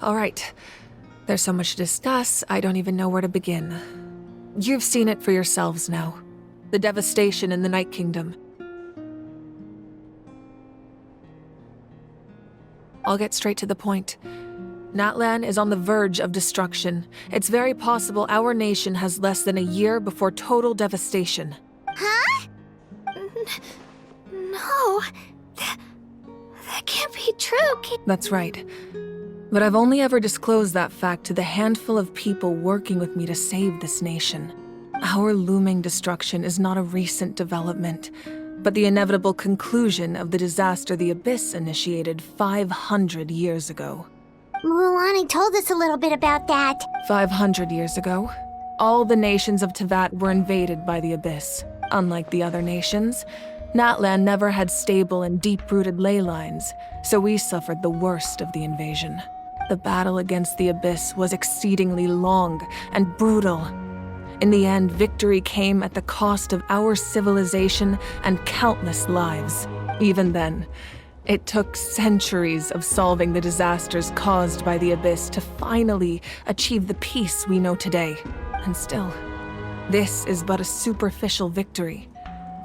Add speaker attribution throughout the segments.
Speaker 1: All right. There's so much to discuss, I don't even know where to begin. You've seen it for yourselves now. The devastation in the Night Kingdom. I'll get straight to the point. Natlan is on the verge of destruction. It's very possible our nation has less than a year before total devastation.
Speaker 2: Huh? No. That can't be true.
Speaker 1: That's right. But I've only ever disclosed that fact to the handful of people working with me to save this nation. Our looming destruction is not a recent development, but the inevitable conclusion of the disaster the Abyss initiated 500 years ago.
Speaker 2: Mulan told us a little bit about that.
Speaker 1: 500 years ago, all the nations of Teyvat were invaded by the Abyss. Unlike the other nations, Natlan never had stable and deep-rooted ley lines, so we suffered the worst of the invasion. The battle against the Abyss was exceedingly long and brutal. In the end, victory came at the cost of our civilization and countless lives. Even then, it took centuries of solving the disasters caused by the Abyss to finally achieve the peace we know today. And still, this is but a superficial victory.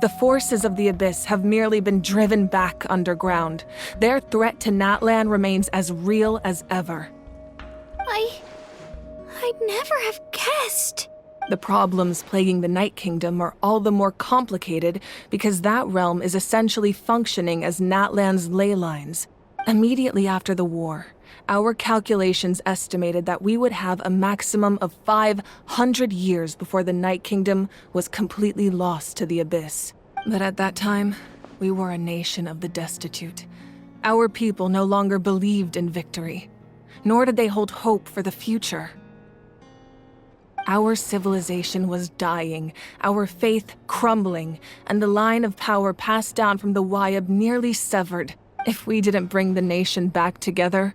Speaker 1: The forces of the Abyss have merely been driven back underground. Their threat to Natlan remains as real as ever.
Speaker 2: I'd never have guessed.
Speaker 1: The problems plaguing the Night Kingdom are all the more complicated because that realm is essentially functioning as Natlan's ley lines. Immediately after the war, our calculations estimated that we would have a maximum of 500 years before the Night Kingdom was completely lost to the Abyss. But at that time, we were a nation of the destitute. Our people no longer believed in victory, nor did they hold hope for the future. Our civilization was dying, our faith crumbling, and the line of power passed down from the Wayab nearly severed. If we didn't bring the nation back together,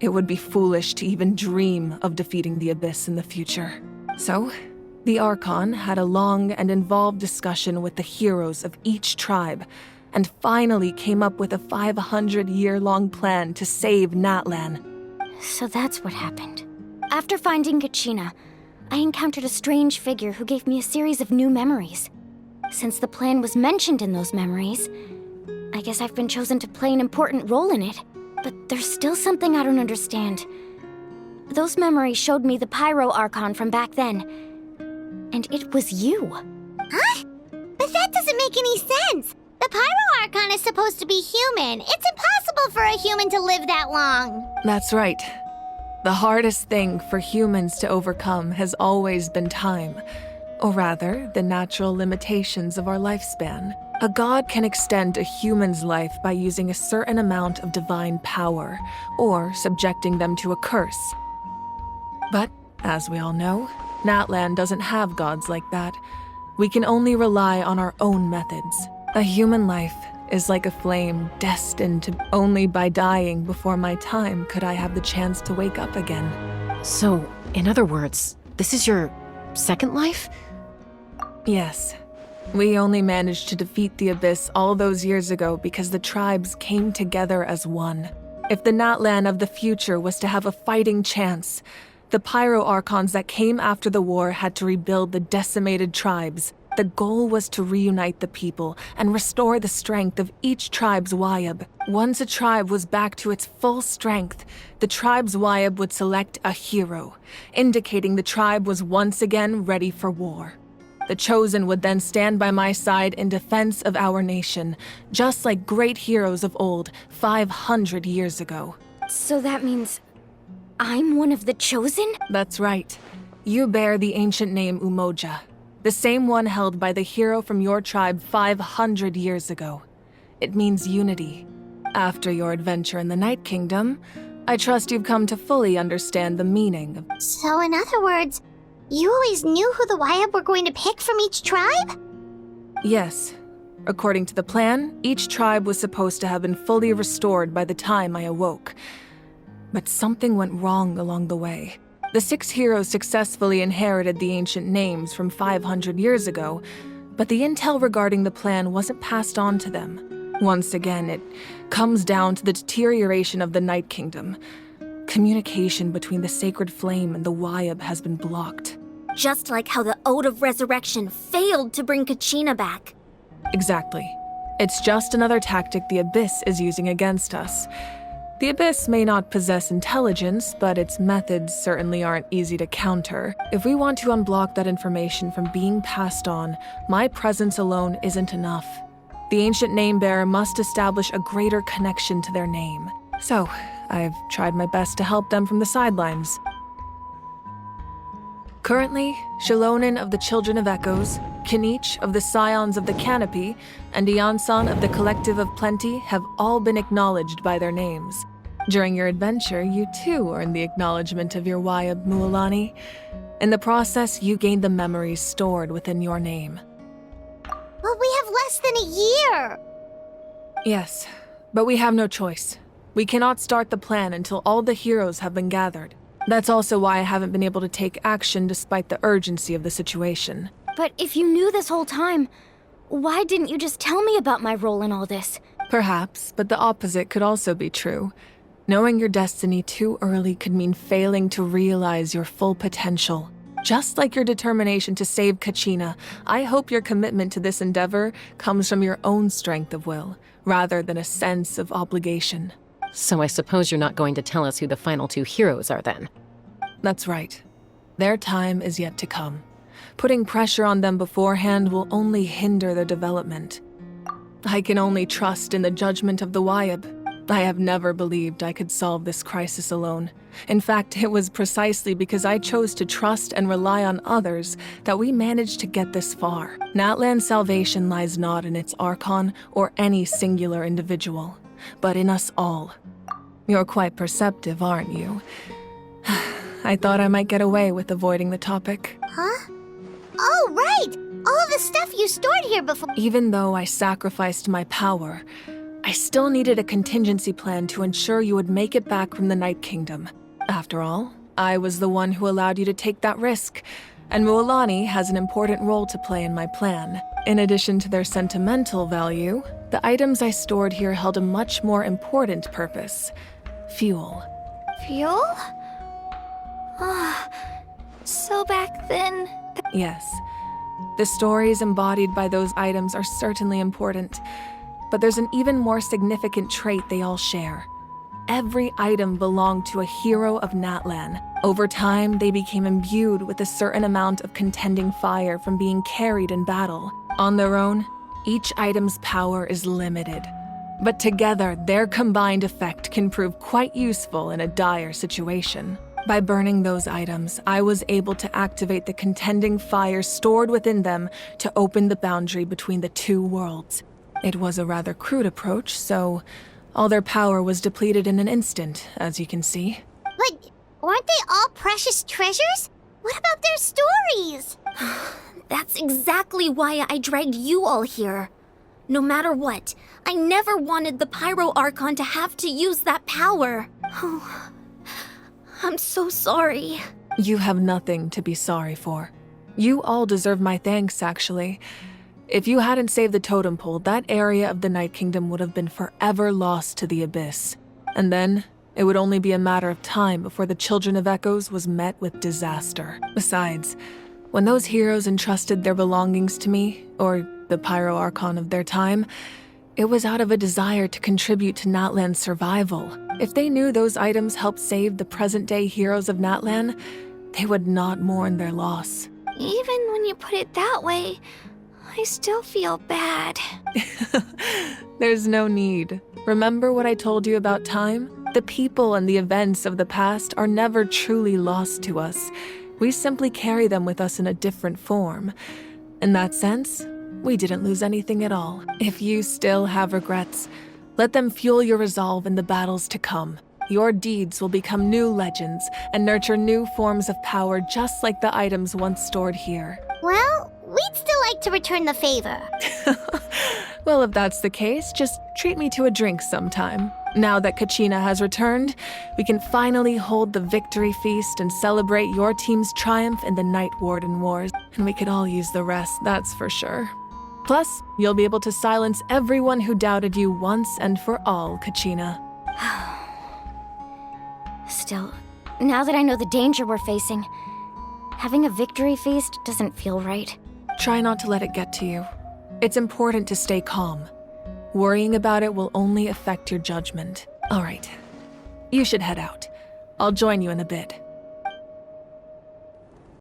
Speaker 1: it would be foolish to even dream of defeating the Abyss in the future. So, the Archon had a long and involved discussion with the heroes of each tribe, and finally came up with a 500-year-long plan to save Natlan.
Speaker 2: So that's what happened. After finding Kachina, I encountered a strange figure who gave me a series of new memories. Since the plan was mentioned in those memories, I guess I've been chosen to play an important role in it. But there's still something I don't understand. Those memories showed me the Pyro Archon from back then. And it was you. Huh? But that doesn't make any sense. The Pyro Archon is supposed to be human. It's impossible for a human to live that long.
Speaker 1: That's right. The hardest thing for humans to overcome has always been time, or rather, the natural limitations of our lifespan. A god can extend a human's life by using a certain amount of divine power, or subjecting them to a curse. But, as we all know, Natlan doesn't have gods like that. We can only rely on our own methods. A human life is like a flame destined to only by dying before my time could I have the chance to wake up again.
Speaker 3: So, in other words, this is your second life?
Speaker 1: Yes. We only managed to defeat the Abyss all those years ago because the tribes came together as one. If the Natlan of the future was to have a fighting chance, the Pyro Archons that came after the war had to rebuild the decimated tribes. The goal was to reunite the people and restore the strength of each tribe's Wayab. Once a tribe was back to its full strength, the tribe's Wayab would select a hero, indicating the tribe was once again ready for war. The Chosen would then stand by my side in defense of our nation, just like great heroes of old 500 years ago.
Speaker 2: So that means I'm one of the Chosen?
Speaker 1: That's right. You bear the ancient name Umoja, the same one held by the hero from your tribe 500 years ago. It means unity. After your adventure in the Night Kingdom, I trust you've come to fully understand the meaning of...
Speaker 2: So in other words, you always knew who the Wayab were going to pick from each tribe?
Speaker 1: Yes. According to the plan, each tribe was supposed to have been fully restored by the time I awoke. But something went wrong along the way. The 6 heroes successfully inherited the ancient names from 500 years ago, but the intel regarding the plan wasn't passed on to them. Once again, it comes down to the deterioration of the Night Kingdom. Communication between the sacred flame and the Wyab has been blocked.
Speaker 2: Just like how the Ode of Resurrection failed to bring Kachina back.
Speaker 1: Exactly. It's just another tactic the Abyss is using against us. The Abyss may not possess intelligence, but its methods certainly aren't easy to counter. If we want to unblock that information from being passed on, my presence alone isn't enough. The ancient name-bearer must establish a greater connection to their name. So, I've tried my best to help them from the sidelines. Currently, Shilonen of the Children of Echoes, Kinich of the Scions of the Canopy, and Iansan of the Collective of Plenty have all been acknowledged by their names. During your adventure, you too earned the acknowledgement of your Wyab, Mualani. In the process, you gained the memories stored within your name.
Speaker 2: But we have less than a year!
Speaker 1: Yes, but we have no choice. We cannot start the plan until all the heroes have been gathered. That's also why I haven't been able to take action despite the urgency of the situation.
Speaker 2: But if you knew this whole time, why didn't you just tell me about my role in all this?
Speaker 1: Perhaps, but the opposite could also be true. Knowing your destiny too early could mean failing to realize your full potential. Just like your determination to save Kachina, I hope your commitment to this endeavor comes from your own strength of will, rather than a sense of obligation.
Speaker 3: So I suppose you're not going to tell us who the final two heroes are then?
Speaker 1: That's right. Their time is yet to come. Putting pressure on them beforehand will only hinder their development. I can only trust in the judgment of the Wyab. I have never believed I could solve this crisis alone. In fact, it was precisely because I chose to trust and rely on others that we managed to get this far. Natlan's salvation lies not in its Archon or any singular individual, but in us all. You're quite perceptive, aren't you? I thought I might get away with avoiding the topic.
Speaker 2: Huh? Oh, right! All the stuff you stored here before—
Speaker 1: Even though I sacrificed my power, I still needed a contingency plan to ensure you would make it back from the Night Kingdom. After all, I was the one who allowed you to take that risk, and Mualani has an important role to play in my plan. In addition to their sentimental value, the items I stored here held a much more important purpose: fuel.
Speaker 2: Fuel? Ah, so back then—
Speaker 1: Yes, the stories embodied by those items are certainly important, but there's an even more significant trait they all share. Every item belonged to a hero of Natlan. Over time, they became imbued with a certain amount of contending fire from being carried in battle. On their own, each item's power is limited, but together, their combined effect can prove quite useful in a dire situation. By burning those items, I was able to activate the contending fire stored within them to open the boundary between the two worlds. It was a rather crude approach, so all their power was depleted in an instant, as you can see.
Speaker 2: But weren't they all precious treasures? What about their stories? That's exactly why I dragged you all here. No matter what, I never wanted the Pyro Archon to have to use that power. Oh, I'm so sorry.
Speaker 1: You have nothing to be sorry for. You all deserve my thanks, actually. If you hadn't saved the totem pole, that area of the Night Kingdom would have been forever lost to the Abyss. And then, it would only be a matter of time before the Children of Echoes was met with disaster. Besides, when those heroes entrusted their belongings to me, or the Pyro Archon of their time, it was out of a desire to contribute to Natlan's survival. If they knew those items helped save the present-day heroes of Natlan, they would not mourn their loss.
Speaker 2: Even when you put it that way, I still feel bad.
Speaker 1: There's no need. Remember what I told you about time? The people and the events of the past are never truly lost to us. We simply carry them with us in a different form. In that sense, we didn't lose anything at all. If you still have regrets, let them fuel your resolve in the battles to come. Your deeds will become new legends and nurture new forms of power just like the items once stored here.
Speaker 2: Well, we'd still like to return the favor.
Speaker 1: Well, if that's the case, just treat me to a drink sometime. Now that Kachina has returned, we can finally hold the victory feast and celebrate your team's triumph in the Night Warden Wars. And we could all use the rest, that's for sure. Plus, you'll be able to silence everyone who doubted you once and for all, Kachina.
Speaker 2: Still, now that I know the danger we're facing, having a victory feast doesn't feel right.
Speaker 1: Try not to let it get to you. It's important to stay calm. Worrying about it will only affect your judgment. All right. You should head out. I'll join you in a bit.